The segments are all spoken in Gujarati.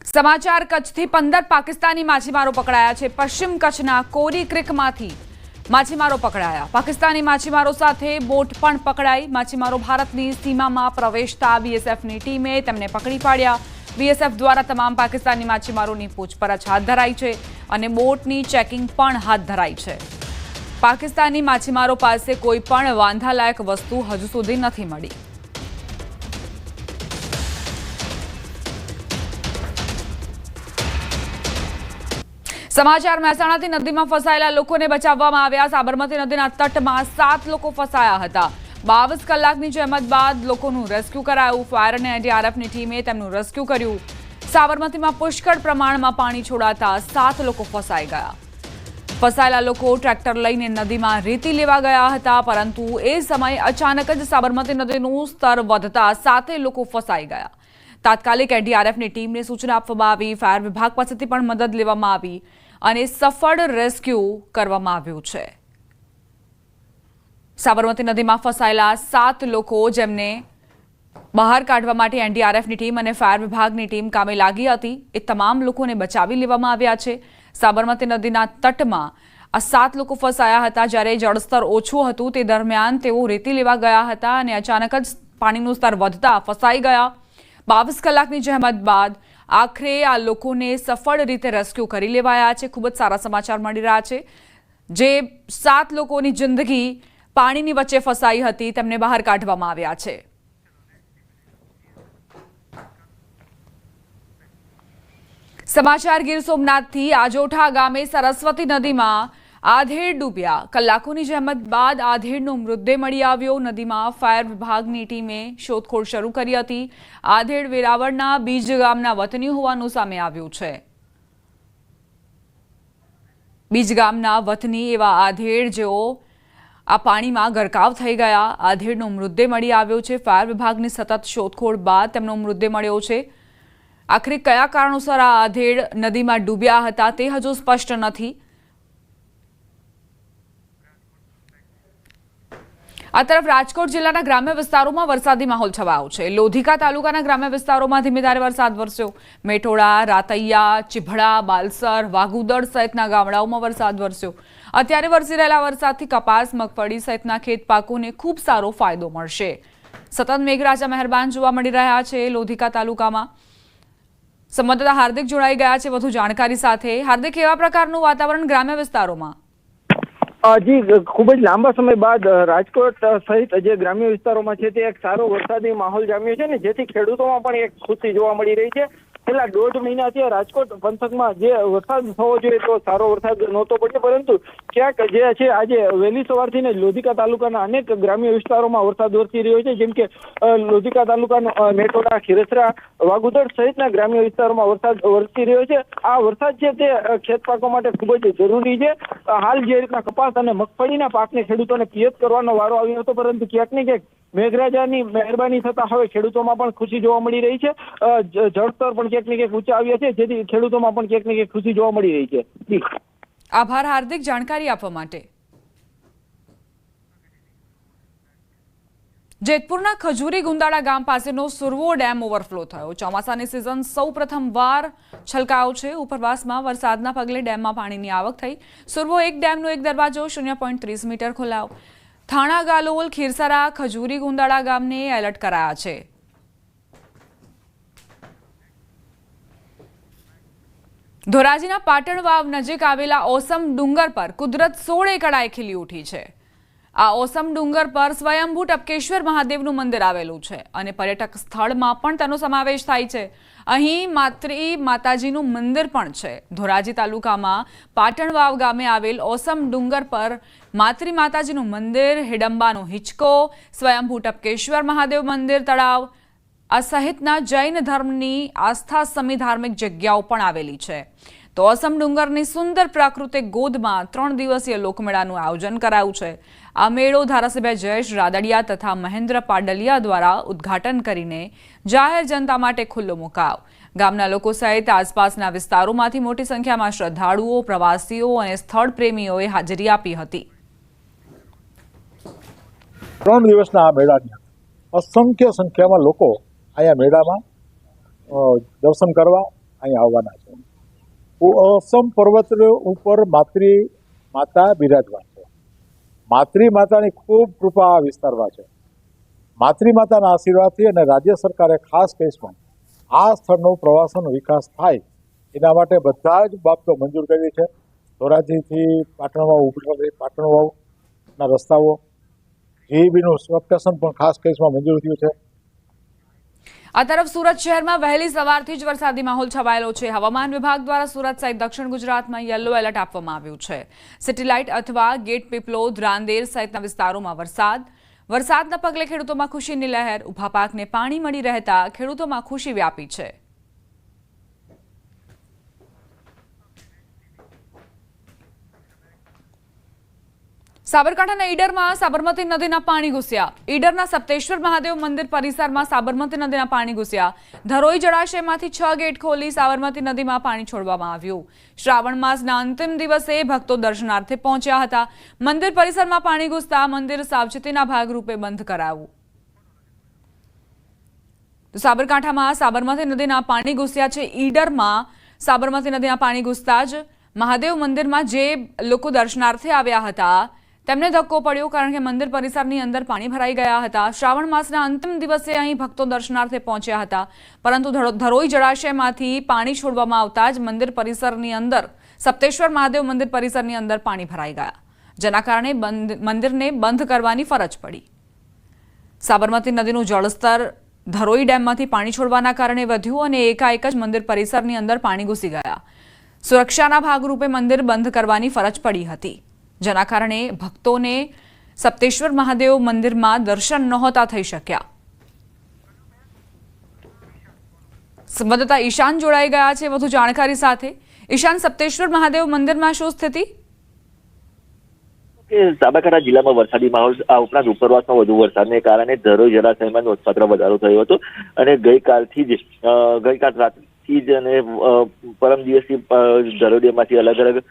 સમાચાર કચ્છથી 15 પાકિસ્તાની માછીમારો પકડાયા છે। પશ્ચિમ કચ્છના કોરી ક્રિકમાંથી માછીમારો પકડાયા। પાકિસ્તાની માછીમારો સાથે બોટ પણ પકડાઈ। માછીમારો ભારતની સીમામાં પ્રવેશતા બીએસએફની ટીમે તેમને પકડી પાડ્યા। બીએસએફ દ્વારા તમામ પાકિસ્તાની માછીમારોની પૂછપરછ હાથ ધરાઈ છે અને બોટની ચેકિંગ પણ હાથ ધરાઈ છે। પાકિસ્તાની માછીમારો પાસે કોઈ પણ વાંધાલાયક વસ્તુ હજુ સુધી નથી મળી। समाचार મહેસાણાથી નદીમાં ફસાયેલા લોકોને બચાવવામાં આવ્યા। સાબરમતી નદીના તટમાં 7 લોકો ફસાયા હતા। 22 કલાકની જહેમત બાદ લોકોનું રેસ્ક્યુ કરાયું। ફાયર અને એનડીઆરએફની ટીમે તેમનું રેસ્ક્યુ કર્યું। સાબરમતીમાં પુષ્કળ પ્રમાણમાં પાણી છોડાતા 7 લોકો ફસાઈ ગયા। ફસાયેલા લોકો ટ્રેક્ટર લઈને નદીમાં રેતી લેવા ગયા હતા, પરંતુ એ સમયે અચાનક જ સાબરમતી નદીનું સ્તર વધતા 7 લોકો ફસાઈ ગયા। તાત્કાલિક એનડીઆરએફની ટીમને સૂચના આપવામાં આવી। ફાયર વિભાગ પાસેથી પણ મદદ લેવામાં આવી અને સફળ રેસ્ક્યુ કરવામાં આવ્યું છે। સાબરમતી નદીમાં ફસાયેલા 7 લોકો જેમને બહાર કાઢવા માટે એનડીઆરએફની ટીમ અને ફાયર વિભાગની ટીમ કામે લાગી હતી, એ તમામ લોકોને બચાવી લેવામાં આવ્યા છે। સાબરમતી નદીના તટમાં આ 7 લોકો ફસાયા હતા। જ્યારે જળસ્તર ઓછું હતું તે દરમિયાન તેઓ રેતી લેવા ગયા હતા અને અચાનક જ પાણીનું સ્તર વધતા ફસાઈ ગયા। 22 કલાકની જહેમત બાદ આખરે આ લોકોને સફળ રીતે રેસ્ક્યુ કરી લેવાયા છે। ખૂબ જ સારા સમાચાર મળી રહ્યા છે। જે 7 લોકોની જિંદગી પાણીની વચ્ચે ફસાઈ હતી તેમને બહાર કાઢવામાં આવ્યા છે। સમાચાર ગીર સોમનાથથી આજોઠા ગામે સરસ્વતી નદીમાં આધેડ ડૂબ્યા। કલાકોની જહેમત બાદ આધેડનો મૃતદેહ મળી આવ્યો। નદીમાં ફાયર વિભાગની ટીમે શોધખોળ શરૂ કરી હતી। આધેડ વેરાવળના બીજ ગામના વતની હોવાનું સામે આવ્યું છે। બીજ ગામના વતની એવા આધેડ જેઓ આ પાણીમાં ગરકાવ થઈ ગયા। આધેડનો મૃતદેહ મળી આવ્યો છે। ફાયર વિભાગની સતત શોધખોળ બાદ તેમનો મૃતદેહ મળ્યો છે। આખરે કયા કારણોસર આ આધેડ નદીમાં ડૂબ્યા હતા તે હજુ સ્પષ્ટ નથી। આ તરફ રાજકોટ જિલ્લાના ગ્રામ્ય વિસ્તારોમાં વરસાદી માહોલ છવાયો છે। લોધિકા તાલુકાના ગ્રામ્ય વિસ્તારોમાં ધીમી ધારે વરસાદ વરસ્યો। મેઠોડા, રાતૈયા, ચીભડા, બાલસર, વાગુદડ સહિતના ગામડાઓમાં વરસાદ વરસ્યો। અત્યારે વરસી રહેલા વરસાદથી કપાસ, મગફળી સહિતના ખેત પાકોને ખૂબ સારો ફાયદો મળશે। સતત મેઘરાજા મહેરબાન જોવા મળી રહ્યા છે લોધિકા તાલુકામાં। સંવાદદાતા હાર્દિક જોડાઈ ગયા છે વધુ જાણકારી સાથે। હાર્દિક, કેવા પ્રકારનું વાતાવરણ ગ્રામ્ય વિસ્તારોમાં? જી, ખૂબ જ લાંબા સમય બાદ રાજકોટ સહિત જે ગ્રામ્ય વિસ્તારોમાં છે તે એક સારો વરસાદી માહોલ જામ્યો છે ને જેથી ખેડૂતોમાં પણ એક ખુશી જોવા મળી રહી છે। છેલ્લા 1.5 મહિનાથી રાજકોટ પંથકમાં જે વરસાદ થવો જોઈએ તો સારો વરસાદ નહોતો પડ્યો, પરંતુ ક્યાંક જે છે આજે વહેલી સવારથી ને લોધિકા તાલુકાના અનેક ગ્રામ્ય વિસ્તારોમાં વરસાદ વરસી રહ્યો છે। જેમ કે લોધિકા તાલુકાનો મેટોડા, ખીરસરા, વાગુદડ સહિતના ગ્રામ્ય વિસ્તારોમાં વરસાદ વરસી રહ્યો છે। આ વરસાદ છે તે ખેત પાકો માટે ખૂબ જ જરૂરી છે। હાલ જે રીતના કપાસ અને મગફળીના પાકને ખેડૂતોને પિયત કરવાનો વારો આવ્યો હતો, પરંતુ ક્યાંક ને ક્યાંક મેઘરાજાની મહેરબાની થતા હવે ખેડૂતોમાં પણ ખુશી જોવા મળી રહી છે। જળસ્તર પણ ક્યાંક ને ક્યાંક ઊંચા આવ્યા છે, જેથી ખેડૂતોમાં પણ ક્યાંક ને ક્યાંક ખુશી જોવા મળી રહી છે। આભાર હાર્દિક જાણકારી આપવા માટે। જેતપુરના ખજૂરી ગુંદાળા ગામ પાસેનો સુરવો ડેમ ઓવરફ્લો થયો। ચોમાસાની સિઝન સૌ પ્રથમવાર છલકાયો છે। ઉપરવાસમાં વરસાદના પગલે ડેમમાં પાણીની આવક થઈ। સુરવો 1 ડેમનો એક દરવાજો 0.30 મીટર ખોલાયો। થાણા, ગાલોલ, ખીરસરા, ખજૂરી ગુંદાળા ગામને એલર્ટ કરાયા છે। ધોરાજીના પાટણ વાવ નજીક આવેલા ઓસમ ડુંગર પર કુદરત 16 કળાએ ખીલી ઉઠી છે। આ ઓસમ ડુંગર પર સ્વયંભૂ ટપકેશ્વર મહાદેવનું મંદિર આવેલું છે અને પર્યટક સ્થળમાં પણ તેનો સમાવેશ થાય છે। અહીં માત્રી માતાજીનું મંદિર પણ છે। ધોરાજી તાલુકામાં પાટણ વાવ ગામે આવેલ ઓસમ ડુંગર પર માત્રી માતાજીનું મંદિર, હિડંબાનો હિંચકો, સ્વયંભૂ ટપકેશ્વર મહાદેવ મંદિર, તળાવ આ સહિતના જૈન ધર્મની આસ્થા સમી ધાર્મિક જગ્યાઓ પણ આવેલી છે। તો ઓસમ ડુંગરની સુંદર પ્રાકૃતિક ગોદમાં 3 દિવસીય લોકમેળાનું આયોજન કરાયું છે। આ મેળો ધારાસભ્ય જયેશ રાદડિયા તથા મહેન્દ્ર પાડલિયા દ્વારા ઉદ્ઘાટન કરીને જાહેર જનતા માટે ખુલ્લો મુકાયો। ગામના લોકો સહિત આસપાસના વિસ્તારોમાંથી મોટી સંખ્યામાં શ્રદ્ધાળુઓ, પ્રવાસીઓ અને સ્થળ પ્રેમીઓએ હાજરી આપી હતી। 3 દિવસના આ મેળાની અસંખ્ય સંખ્યામાં લોકો અહીંયા મેળામાં દર્શન કરવા અહીં આવવાના છે। ઓસમ પર્વત ઉપર માતૃ માતા બિરાજમાન છે। માતૃ માતાની ખૂબ કૃપા આ વિસ્તારમાં છે। માતૃ માતાના આશીર્વાદથી અને રાજ્ય સરકારે ખાસ કેસમાં આ સ્થળનો પ્રવાસન વિકાસ થાય એના માટે બધા જ બાબતો મંજૂર કરી છે। ધોરાજીથી પાટણ વાવ ઉપરથી પાટણ વાવના રસ્તાઓ જીઈબીનું સબસ્ટેશન પણ ખાસ કેસમાં મંજૂર થયું છે। આ તરફ સુરત શહેરમાં વહેલી સવારથી જ વરસાદી માહોલ છવાયેલો છે। હવામાન વિભાગ દ્વારા સુરત સહિત દક્ષિણ ગુજરાતમાં યલો એલર્ટ આપવામાં આવ્યું છે। સિટીલાઇટ અથવા ગેટ પીપલોદ રાંદેર સહિતના વિસ્તારોમાં વરસાદના પગલે ખેડૂતોમાં ખુશીની લહેર। ઊભા પાકને પાણી મળી રહેતા ખેડૂતોમાં ખુશી વ્યાપી છે। સાબરકાંઠાના ઈડરમાં સાબરમતી નદીના પાણી ઘૂસ્યા। ઈડરના સપ્તેશ્વર મહાદેવ મંદિર પરિસરમાં સાબરમતી નદીના પાણી ઘૂસ્યા। ધરોઈ જળાશયમાંથી 6 ગેટ ખોલી સાબરમતી નદીમાં પાણી છોડવામાં આવ્યું। શ્રાવણ માસના અંતિમ દિવસે ભક્તો દર્શનાર્થે પહોંચ્યા હતા। મંદિર પરિસરમાં પાણી ઘૂસતા મંદિર સાવચેતીના ભાગરૂપે બંધ કરાયું। સાબરકાંઠામાં સાબરમતી નદીના પાણી ઘૂસ્યા છે। ઈડરમાં સાબરમતી નદીના પાણી ઘૂસતા જ મહાદેવ મંદિરમાં જે લોકો દર્શનાર્થે આવ્યા હતા તેમને ધક્કો પડ્યો, કારણ કે મંદિર પરિસરની અંદર પાણી ભરાઈ ગયા હતા। શ્રાવણ માસના અંતિમ દિવસે અહીં ભક્તો દર્શનાર્થે પહોંચ્યા હતા, પરંતુ ધરોઈ જળાશયમાંથી પાણી છોડવામાં આવતા જ મંદિર પરિસરની અંદર સપ્તેશ્વર મહાદેવ મંદિર પરિસરની અંદર પાણી ભરાઈ ગયા, જેના કારણે મંદિરને બંધ કરવાની ફરજ પડી। સાબરમતી નદીનું જળસ્તર ધરોઈ ડેમમાંથી પાણી છોડવાના કારણે વધ્યું અને એકાએક જ મંદિર પરિસરની અંદર પાણી ઘૂસી ગયા। સુરક્ષાના ભાગરૂપે મંદિર બંધ કરવાની ફરજ પડી હતી, જેના કારણે ભક્તોને સપ્તેશ્વર મહાદેવ મંદિરમાં દર્શન નહોતા થઈ શક્યા। સંવાદદાતા ઈશાન જોડાઈ ગયા છે વધુ જાણકારી સાથે। ઈશાન, સપ્તેશ્વર મહાદેવ મંદિરમાં શું સ્થિતિ? સાબરકાંઠા જિલ્લામાં વરસાદી માહોલ આ ઉપરાંત ઉપરવાસમાં વધુ વરસાદને કારણે ધરોઈ જળાશયમાં નોંધપાત્ર વધારો થયો હતો અને ગઈકાલ રાતથી જ અને પરમ દિવસથી ધરોઈ ડેમમાંથી અલગ અલગ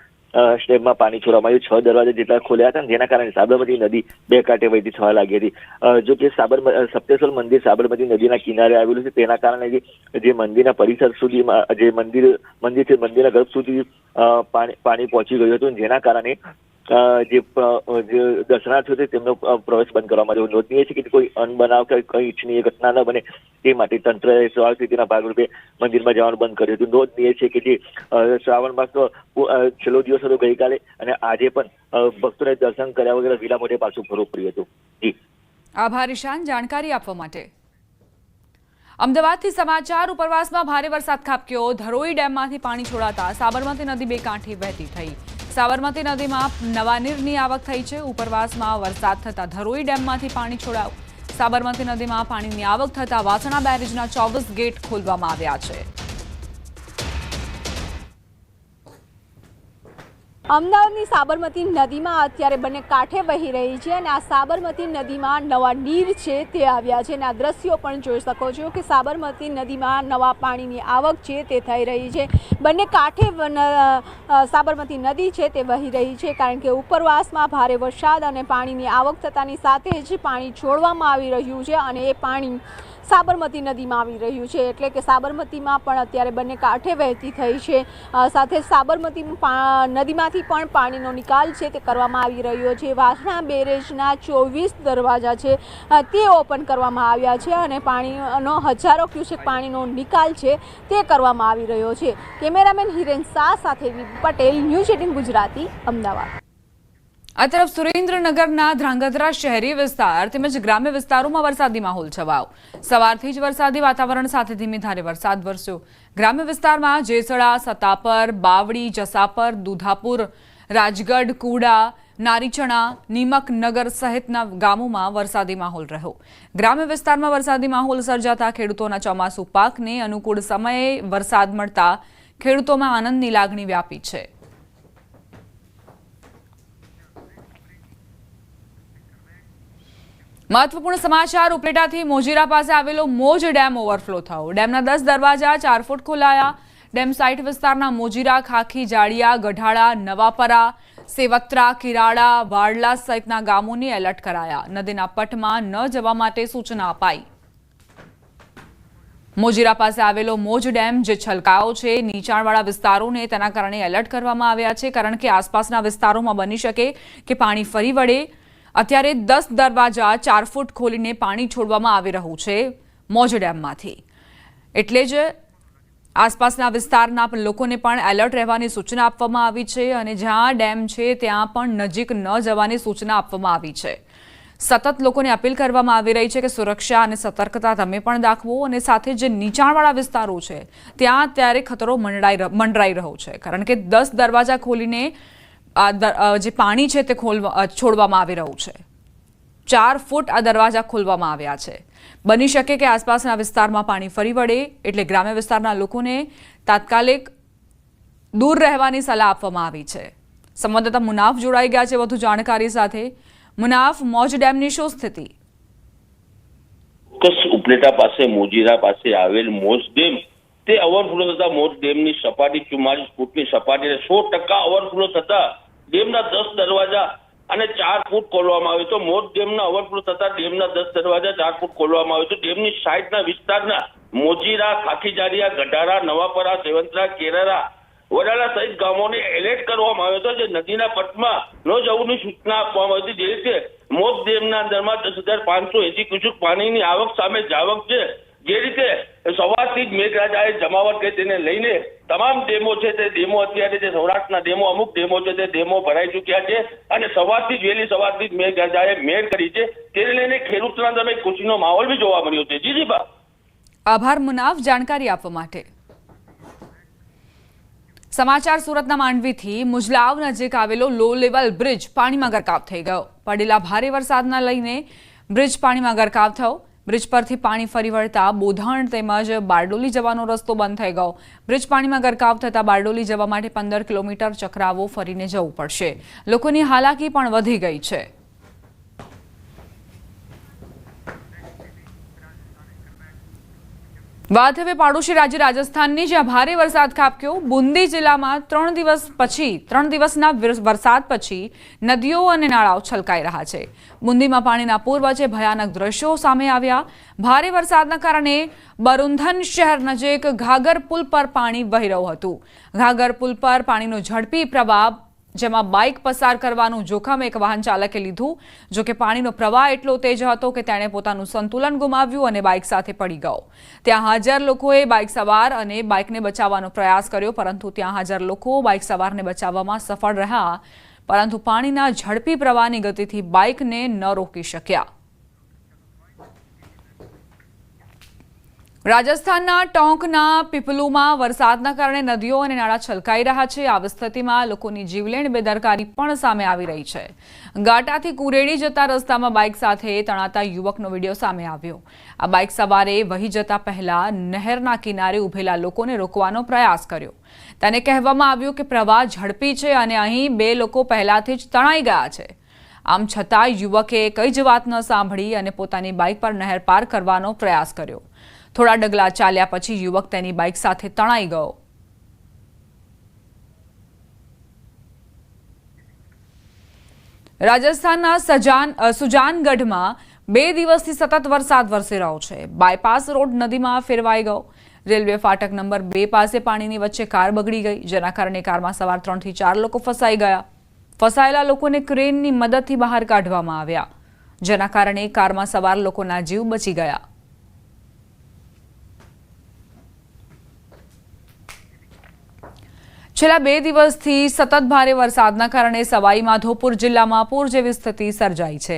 સ્ટેપમાં પાણી છોડવામાં આવ્યું। 6 દરવાજા જેટલા ખોલ્યા હતા, જેના કારણે સાબરમતી નદી બે કાંઠે વહેતી થવા લાગી હતી। જો કે સપ્તેશ્વર મંદિર સાબરમતી નદીના કિનારે આવેલું છે, તેના કારણે જે મંદિરના પરિસર સુધીમાં જે મંદિર છે મંદિરના ગર્ભ સુધી પાણી પહોંચી ગયું હતું, જેના કારણે જે દર્શનાર્થીઓ છે તેમનો પ્રવેશ બંધ કરવામાં આવ્યો। નોંધનીય છે કે કોઈ અનબનાવ કે કઈ ઇચ્છનીય ઘટના ન બને તે માટે તંત્રએ સાવચેતીના ભાગરૂપે મંદિરમાં જવાનું બંધ કર્યું હતું। નોંધનીય છે કે જે શ્રાવણ માસનો છેલ્લો દિવસ હતો ગઈકાલે અને આજે પણ ભક્તોને દર્શન કર્યા વગર વિલા મોઢે પાછું ફરવું પડ્યું હતું। જી, આભાર ઈશાન જાણકારી આપવા માટે। અમદાવાદથી સમાચાર। ઉપરવાસમાં ભારે વરસાદ ખાબક્યો। ધરોઈ ડેમમાંથી પાણી છોડાતા સાબરમતી નદી બે કાંઠે વહેતી થઈ। સાબરમતી નદીમાં નવા નીરની આવક થઈ છે। ઉપરવાસમાં વરસાદ થતા ધરોઈ ડેમમાંથી પાણી છોડાયું। સાબરમતી નદીમાં પાણીની આવક થતા વાસણા બેરેજના 24 ગેટ ખોલવામાં આવ્યા છે। અમદાવાદની સાબરમતી નદીમાં અત્યારે બંને કાંઠે વહી રહી છે અને આ સાબરમતી નદીમાં નવા નીર છે તે આવ્યા છે અને આ દ્રશ્યો પણ જોઈ શકો છો કે સાબરમતી નદીમાં નવા પાણીની આવક છે તે થઈ રહી છે। બંને કાંઠે સાબરમતી નદી છે તે વહી રહી છે, કારણ કે ઉપરવાસમાં ભારે વરસાદ અને પાણીની આવક થતાની સાથે જ પાણી છોડવામાં આવી રહ્યું છે અને એ પાણી સાબરમતી નદીમાં આવી રહ્યું છે, એટલે કે સાબરમતીમાં પણ અત્યારે બંને કાંઠે વહેતી થઈ છે। સાથે સાબરમતી નદીમાંથી પણ પાણીનો નિકાલ છે તે કરવામાં આવી રહ્યો છે। વાસણા બેરેજના 24 દરવાજા છે તે ઓપન કરવામાં આવ્યા છે અને પાણીનો હજારો ક્યુસેક પાણીનો નિકાલ છે તે કરવામાં આવી રહ્યો છે। કેમેરામેન હિરેન શાહ સાથે પટેલ, ન્યૂઝ 18 ગુજરાતી, અમદાવાદ। આ તરફ સુરેન્દ્રનગરના ધ્રાંગધ્રા શહેરી વિસ્તાર તેમજ ગ્રામ્ય વિસ્તારોમાં વરસાદી માહોલ છવાયો। સવારથી જ વરસાદી વાતાવરણ સાથે ધીમી ધારે વરસાદ વરસ્યો। ગ્રામ્ય વિસ્તારમાં જેસડા, સતાપર, બાવડી, જસાપર, દુધાપુર, રાજગઢ, કુડા, નારીચણા, નીમકનગર સહિતના ગામોમાં વરસાદી માહોલ રહ્યો। ગ્રામ્ય વિસ્તારમાં વરસાદી માહોલ સર્જાતા ખેડૂતોના ચોમાસુ પાકને અનુકૂળ સમયે વરસાદ મળતા ખેડૂતોમાં આનંદની લાગણી વ્યાપી છે। મહત્વપૂર્ણ સમાચાર। ઉપલેટાથી મોજીરા પાસે આવેલો મોજ ડેમ ઓવરફ્લો થયો। ડેમના 10 દરવાજા 4 ફૂટ ખોલાયા। ડેમ સાઇટ વિસ્તારના મોજીરા, ખાખી, જાડિયા, ગઢાળા, નવાપરા, સેવત્રા, કિરાડા, વાડલા સહિતના ગામોને એલર્ટ કરાયા। નદીના પટમાં ન જવા માટે સૂચના અપાઈ। મોજીરા પાસે આવેલો મોજ ડેમ જે છલકાયો છે, નીચાણવાળા વિસ્તારોને તેના કારણે એલર્ટ કરવામાં આવ્યા છે, કારણ કે આસપાસના વિસ્તારોમાં બની શકે કે પાણી ફરી વળે. અત્યારે 10 દરવાજા 4 ફૂટ ખોલીને પાણી છોડવામાં આવી રહ્યું છે મોજ ડેમમાંથી. એટલે જ આસપાસના વિસ્તારના લોકોને પણ એલર્ટ રહેવાની સૂચના આપવામાં આવી છે અને જ્યાં ડેમ છે ત્યાં પણ નજીક ન જવાની સૂચના આપવામાં આવી છે. સતત લોકોને અપીલ કરવામાં આવી રહી છે કે સુરક્ષા અને સતર્કતા તમે પણ દાખવો અને સાથે જે નીચાણવાળા વિસ્તારો છે ત્યાં અત્યારે ખતરો મંડરાઈ રહ્યો છે, કારણ કે 10 દરવાજા ખોલીને જે પાણી છે તે છોડવામાં આવી રહ્યું છે. 4 ફૂટ આ દરવાજા ખોલવામાં આવ્યા છે. બની શકે કે આસપાસના વિસ્તારમાં પાણી ફરી વળે, એટલે ગ્રામ્ય વિસ્તારના લોકોને તાત્કાલિક દૂર રહેવાની સલાહ આપવામાં આવી છે. સંવાદદાતા મુનાફ જોડાઈ ગયા છે વધુ જાણકારી સાથે. મુનાફ, મોજ ડેમની શું સ્થિતિ? ઉપલેટા પાસે મોજીરા પાસે આવેલ મોજ ડેમ તે ઓવરફ્લો થતા મોજ ડેમની સપાટી 44 ફૂટની સપાટી 100% ઓવરફ્લો થતા ડેમના 10 દરવાજા અને 4 ફૂટ ખોલવામાં આવ્યો તો મોજ ડેમના ઓવરફ્લો થતા ડેમના 10 દરવાજા 4 ફૂટ ખોલવામાં આવ્યો તો ડેમની સાઈડના વિસ્તારના મોજીરા, ખાખીજારિયા, ગઢારા, નવાપરા, સેવંતરા, કેરારા, વડાલા સહિત ગામોને એલર્ટ કરવામાં આવ્યો હતો. જે નદીના પટમાં ન જવાની સૂચના આપવામાં આવી હતી. જે રીતે મોજ ડેમના અંદરમાં 10,580 ક્યુસેક પાણીની આવક સામે જાવક છે. જે રીતે સવારથી જ મેઘરાજાએ જમાવટ કરી તેને લઈને તમામ ડેમો છે તે ડેમો અત્યારે જે સૌરાષ્ટ્રના ડેમો અમુક ડેમો છે તે ડેમો ભરાઈ ચૂક્યા છે અને સવારથી જ વહેલી સવારથી જ મેઘરાજાએ મેર કરી છે. તેને લઈને ખેડૂતોના તમે ખુશીનો માહોલ બી જોવા મળ્યો છે. જી બા. આભાર મુનાફ જાણકારી આપવા માટે. સમાચાર સુરતના માંડવીથી. મુજલાવ નજીક આવેલો લો લેવલ બ્રિજ પાણીમાં ગરકાવ થઈ ગયો. પડેલા ભારે વરસાદના લઈને બ્રિજ પાણીમાં ગરકાવ થયો. બ્રિજ પરથી પાણી ફરી વળતા બોધાણ તેમજ બારડોલી જવાનો રસ્તો બંધ થઈ ગયો. બ્રિજ પાણીમાં ગરકાવ થતા બારડોલી જવા માટે 15 કિલોમીટર ચક્રાવો ફરીને જવું પડશે. લોકોની હાલાકી પણ વધી ગઈ છે. વાત હવે પાડોશી રાજ્ય રાજસ્થાનની, જ્યાં ભારે વરસાદ ખાબક્યો. બુંદી જિલ્લામાં 3 દિવસના વરસાદ પછી નદીઓ અને નાળાઓ છલકાઈ રહ્યા છે. બુંદીમાં પાણીના પૂર વચ્ચે ભયાનક દ્રશ્યો સામે આવ્યા. ભારે વરસાદના કારણે બરુંધન શહેર નજીક ઘાઘર પુલ પર પાણી વહી રહ્યું હતું. ઘાઘર પુલ પર પાણીનો ઝડપી પ્રવાહ, જેમાં બાઇક પસાર કરવાનું જોખમ એક વાહન ચાલકે લીધું. જો કે પાણીનો પ્રવાહ એટલો તેજ હતો કે તેણે પોતાનું સંતુલન ગુમાવ્યું અને બાઇક સાથે પડી ગયો. ત્યાં હાજર લોકોએ બાઇક સવાર અને બાઇકને બચાવવાનો પ્રયાસ કર્યો, પરંતુ ત્યાં હાજર લોકો બાઇક સવારને બચાવવામાં સફળ રહ્યા, પરંતુ પાણીના ઝડપી પ્રવાહની ગતિથી બાઇકને ન રોકી શક્યા. રાજસ્થાનના ટોંકના પીપલુમાં વરસાદના કારણે નદીઓ અને નાળા છલકાઈ રહ્યા છે. આવી સ્થિતિમાં લોકોની જીવલેણ બેદરકારી પણ સામે આવી રહી છે. ગાટાથી કુરેડી જતા રસ્તામાં બાઇક સાથે તણાતા યુવકનો વિડીયો સામે આવ્યો. આ બાઇક સવારે વહી જતા પહેલા નહેરના કિનારે ઉભેલા લોકોને રોકવાનો પ્રયાસ કર્યો. તેને કહેવામાં આવ્યું કે પ્રવાહ ઝડપી છે અને અહીં 2 લોકો પહેલાથી જ તણાઈ ગયા છે. આમ છતાં યુવકે કઈ જ વાત ન સાંભળી અને પોતાની બાઇક પર નહેર પાર કરવાનો પ્રયાસ કર્યો. થોડા ડગલા ચાલ્યા પછી યુવક તેની બાઇક સાથે તણાઈ ગયો. રાજસ્થાનના સુજાનગઢમાં 2 દિવસથી સતત વરસાદ વરસી રહ્યો છે. બાયપાસ રોડ નદીમાં ફેરવાઈ ગયો. રેલવે ફાટક નંબર 2 પાસે પાણીની વચ્ચે કાર બગડી ગઈ, જેના કારણે કારમાં સવાર 3 થી 4 લોકો ફસાઈ ગયા. ફસાયેલા લોકોને ક્રેનની મદદથી બહાર કાઢવામાં આવ્યા, જેના કારણે કારમાં સવાર લોકોના જીવ બચી ગયા. છેલ્લા 2 દિવસથી સતત ભારે વરસાદના કારણે સવાઈ માધોપુર જિલ્લામાં પૂર જેવી સ્થિતિ સર્જાઈ છે.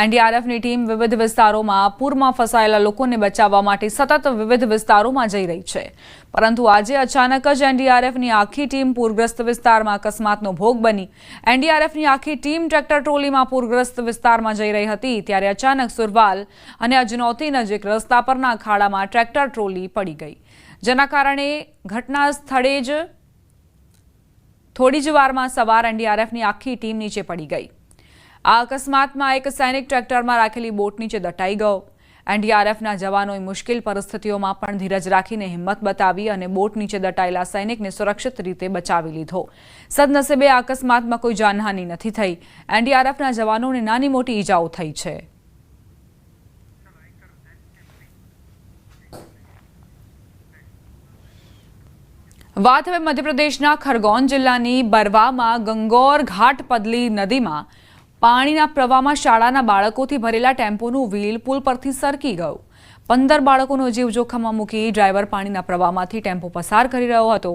એનડીઆરએફની ટીમ વિવિધ વિસ્તારોમાં પૂરમાં ફસાયેલા લોકોને બચાવવા માટે સતત વિવિધ વિસ્તારોમાં જઈ રહી છે, પરંતુ આજે અચાનક જ એનડીઆરએફની આખી ટીમ પૂરગ્રસ્ત વિસ્તારમાં અકસ્માતનો ભોગ બની. એનડીઆરએફની આખી ટીમ ટ્રેક્ટર ટ્રોલીમાં પૂરગ્રસ્ત વિસ્તારમાં જઈ રહી હતી ત્યારે અચાનક સુરવાલ અને અજનૌતી નજીક રસ્તા પરના ખાડામાં ટ્રેક્ટર ટ્રોલી પડી ગઈ, જેના કારણે ઘટના સ્થળે જ થોડી જ વારમાં સવાર એનડીઆરએફની આખી ટીમ નીચે પડી ગઈ. આ અકસ્માતમાં એક સૈનિક ટ્રેક્ટરમાં રાખેલી બોટ નીચે દટાઈ ગયો. એનડીઆરએફના જવાનોએ મુશ્કેલ પરિસ્થિતિઓમાં પણ ધીરજ રાખીને હિંમત બતાવી અને બોટ નીચે દટાયેલા સૈનિકને સુરક્ષિત રીતે બચાવી લીધો. સદનસીબે આ અકસ્માતમાં કોઈ જાનહાનિ નથી થઈ. એનડીઆરએફના જવાનોને નાની મોટી ઈજાઓ થઈ છે. વાત હવે મધ્યપ્રદેશના ખરગોન જિલ્લાની બરવામાં ગંગોર ઘાટ પદલી નદીમાં પાણીના પ્રવાહમાં શાળાના બાળકોથી ભરેલા ટેમ્પોનું વ્હીલ પુલ પરથી સરકી ગયું. 15 બાળકોનો જીવ જોખમમાં મૂકી ડ્રાઈવર પાણીના પ્રવાહમાંથી ટેમ્પો પસાર કરી રહ્યો હતો.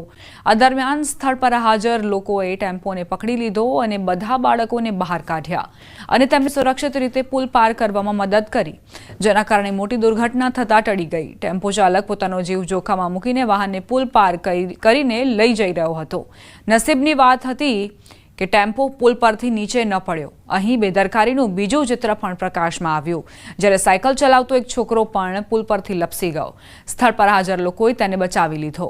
આ દરમિયાન સ્થળ પર હાજર લોકોએ ટેમ્પોને પકડી લીધો અને બધા બાળકોને બહાર કાઢ્યા અને તેમને સુરક્ષિત રીતે પુલ પાર કરવામાં મદદ કરી, જેના કારણે મોટી દુર્ઘટના થતા ટળી ગઈ. ટેમ્પો ચાલક પોતાનો જીવ જોખમમાં મૂકીને વાહનને પુલ પાર કરીને લઈ જઈ રહ્યો હતો. નસીબની વાત હતી કે ટેમ્પો પુલ પરથી નીચે ન પડ્યો. અહીં બેદરકારીનું બીજું ચિત્ર પણ પ્રકાશમાં આવ્યું, જ્યારે સાયકલ ચલાવતો એક છોકરો પણ પુલ પરથી લપસી ગયો. સ્થળ પર હાજર લોકોએ તેને બચાવી લીધો.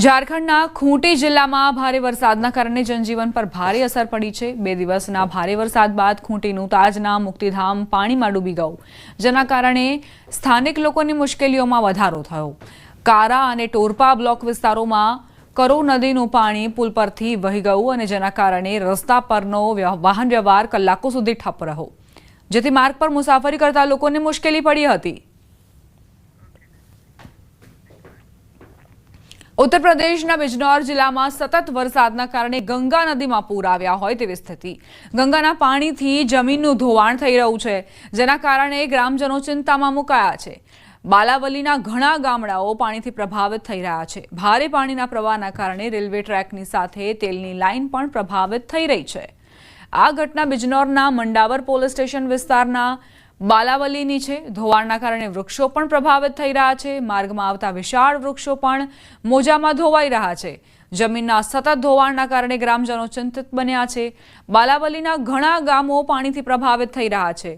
ઝારખંડના ખૂંટી જિલ્લામાં ભારે વરસાદના કારણે જનજીવન પર ભારે અસર પડી છે. 2 દિવસના ભારે વરસાદ બાદ ખૂંટીનું તાજના મુક્તિધામ પાણીમાં ડૂબી ગયું, જેના કારણે સ્થાનિક લોકોની મુશ્કેલીઓમાં વધારો થયો. કારા અને ટોરપા બ્લોક વિસ્તારોમાં કરો નદીનું પાણી પુલ પરથી વહી ગયું અને જેના કારણે રસ્તા પરનો વાહન વ્યવહાર કલાકો સુધી ઠપ રહ્યો, જેથી માર્ગ પર મુસાફરી કરતા લોકોને મુશ્કેલી પડી હતી. ઉત્તર પ્રદેશના બિજનૌર જિલ્લામાં સતત વરસાદના કારણે ગંગા નદીમાં પૂર આવ્યા હોય તેવી સ્થિતિ. ગંગાના પાણીથી જમીનનું ધોવાણ થઈ રહ્યું છે, જેના કારણે ગ્રામજનો ચિંતામાં મુકાયા છે. બાલાવલીના ઘણા ગામડાઓ પાણીથી પ્રભાવિત થઈ રહ્યા છે. ભારે પાણીના પ્રવાહના કારણે રેલવે ટ્રેકની સાથે તેલની લાઇન પણ પ્રભાવિત થઈ રહી છે. આ ઘટના બિજનૌરના મંડાવર પોલીસ સ્ટેશન વિસ્તારના બાલાવલીની છે. ધોવાણના કારણે વૃક્ષો પણ પ્રભાવિત થઈ રહ્યા છે. માર્ગમાં આવતા વિશાળ વૃક્ષો પણ મોજામાં ધોવાઈ રહ્યા છે. જમીનના સતત ધોવાણના કારણે ગ્રામજનો ચિંતિત બન્યા છે. બાલાવલીના ઘણા ગામો પાણીથી પ્રભાવિત થઈ રહ્યા છે.